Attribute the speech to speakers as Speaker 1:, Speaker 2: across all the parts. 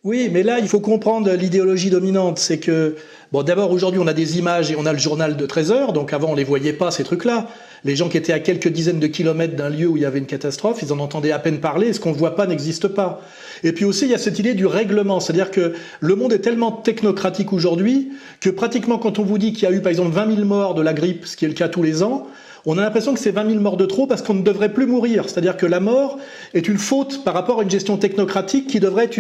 Speaker 1: Oui, mais là, il faut comprendre l'idéologie dominante. C'est que, bon, d'abord, aujourd'hui, on a des images et on a le journal de 13 heures. Donc, avant, on les voyait pas, ces trucs-là. Les gens qui étaient à quelques dizaines de kilomètres d'un lieu où il y avait une catastrophe, ils en entendaient à peine parler. Et ce qu'on voit pas n'existe pas. Et puis aussi, il y a cette idée du règlement. C'est-à-dire que le monde est tellement technocratique aujourd'hui que pratiquement quand on vous dit qu'il y a eu, par exemple, 20 000 morts de la grippe, ce qui est le cas tous les ans, on a l'impression que c'est 20 000 morts de trop parce qu'on ne devrait plus mourir. C'est-à-dire que la mort est une faute par rapport à une gestion technocratique qui devrait être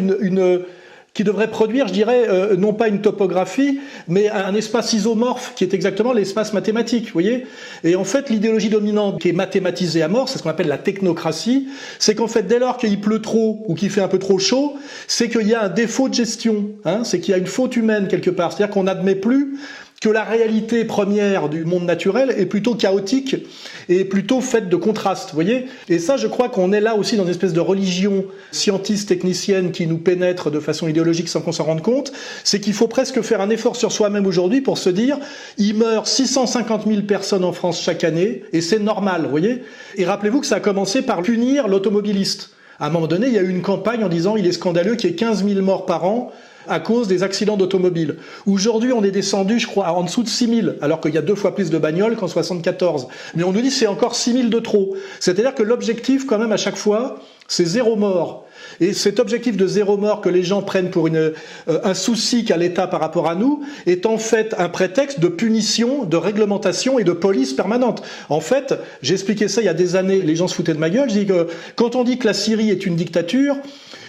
Speaker 1: qui devrait produire, je dirais, non pas une topographie, mais un espace isomorphe qui est exactement l'espace mathématique, vous voyez. Et en fait, l'idéologie dominante qui est mathématisée à mort, c'est ce qu'on appelle la technocratie, c'est qu'en fait, dès lors qu'il pleut trop ou qu'il fait un peu trop chaud, c'est qu'il y a un défaut de gestion, hein, c'est qu'il y a une faute humaine quelque part. C'est-à-dire qu'on n'admet plus que la réalité première du monde naturel est plutôt chaotique et plutôt faite de contrastes, vous voyez. Et ça, je crois qu'on est là aussi dans une espèce de religion scientiste, technicienne qui nous pénètre de façon idéologique sans qu'on s'en rende compte. C'est qu'il faut presque faire un effort sur soi-même aujourd'hui pour se dire, il meurt 650 000 personnes en France chaque année et c'est normal, vous voyez. Et rappelez-vous que ça a commencé par punir l'automobiliste. À un moment donné, il y a eu une campagne en disant, il est scandaleux qu'il y ait 15 000 morts par an à cause des accidents d'automobile. Aujourd'hui, on est descendu, je crois, en dessous de 6 000, alors qu'il y a 2 fois plus de bagnoles qu'en 74. Mais on nous dit que c'est encore 6 000 de trop. C'est-à-dire que l'objectif, quand même, à chaque fois, c'est 0 mort. Et cet objectif de 0 mort que les gens prennent pour un souci qu'a l'État par rapport à nous est en fait un prétexte de punition, de réglementation et de police permanente. En fait, j'ai expliqué ça il y a des années, les gens se foutaient de ma gueule. Je dis que quand on dit que la Syrie est une dictature,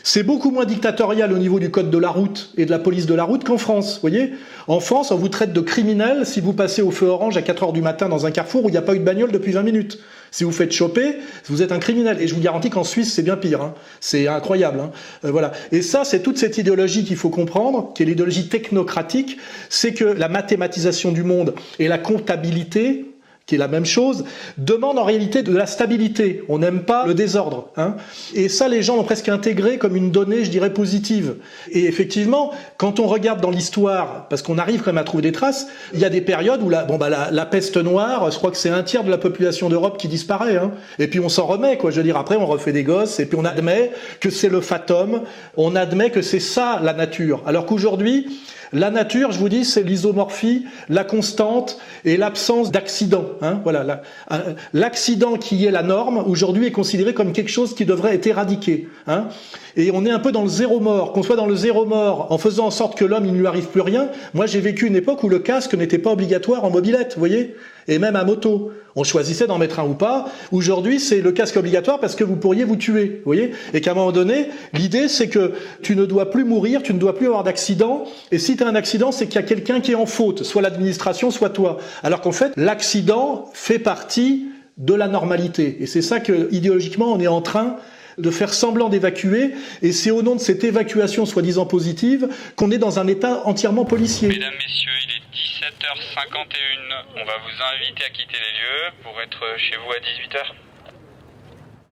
Speaker 1: c'est beaucoup moins dictatorial au niveau du code de la route et de la police de la route qu'en France, vous voyez. En France, on vous traite de criminel si vous passez au feu orange à 4 heures du matin dans un carrefour où il n'y a pas eu de bagnole depuis 20 minutes. Si vous faites choper, vous êtes un criminel. Et je vous garantis qu'en Suisse, c'est bien pire. Hein. C'est incroyable. Hein. Voilà. Et ça, c'est toute cette idéologie qu'il faut comprendre, qui est l'idéologie technocratique. C'est que la mathématisation du monde et la comptabilité, qui est la même chose, demande en réalité de la stabilité. On n'aime pas le désordre. Hein. Et ça, les gens l'ont presque intégré comme une donnée, je dirais, positive. Et effectivement, quand on regarde dans l'histoire, parce qu'on arrive quand même à trouver des traces, il y a des périodes où la peste noire, je crois que c'est 1/3 de la population d'Europe qui disparaît. Hein. Et puis on s'en remet, quoi. Je veux dire, après on refait des gosses, et puis on admet que c'est le fatum, on admet que c'est ça la nature. Alors qu'aujourd'hui, la nature, je vous dis, c'est l'isomorphie, la constante et l'absence d'accident. Hein, voilà, l'accident qui est la norme, aujourd'hui, est considéré comme quelque chose qui devrait être éradiqué. Hein. Et on est un peu dans le zéro mort. Qu'on soit dans le zéro mort en faisant en sorte que l'homme, il ne lui arrive plus rien. Moi, j'ai vécu une époque où le casque n'était pas obligatoire en mobilette, vous voyez, et même à moto. On choisissait d'en mettre un ou pas. Aujourd'hui, c'est le casque obligatoire parce que vous pourriez vous tuer, vous voyez. Et qu'à un moment donné, l'idée, c'est que tu ne dois plus mourir, tu ne dois plus avoir d'accident. Et si tu as un accident, c'est qu'il y a quelqu'un qui est en faute, soit l'administration, soit toi. Alors qu'en fait, l'accident fait partie de la normalité. Et c'est ça que, idéologiquement, on est en train de faire semblant d'évacuer, et c'est au nom de cette évacuation soi-disant positive qu'on est dans un état entièrement policier.
Speaker 2: Mesdames, messieurs, il est 17h51. On va vous inviter à quitter les lieux pour être chez vous à 18h.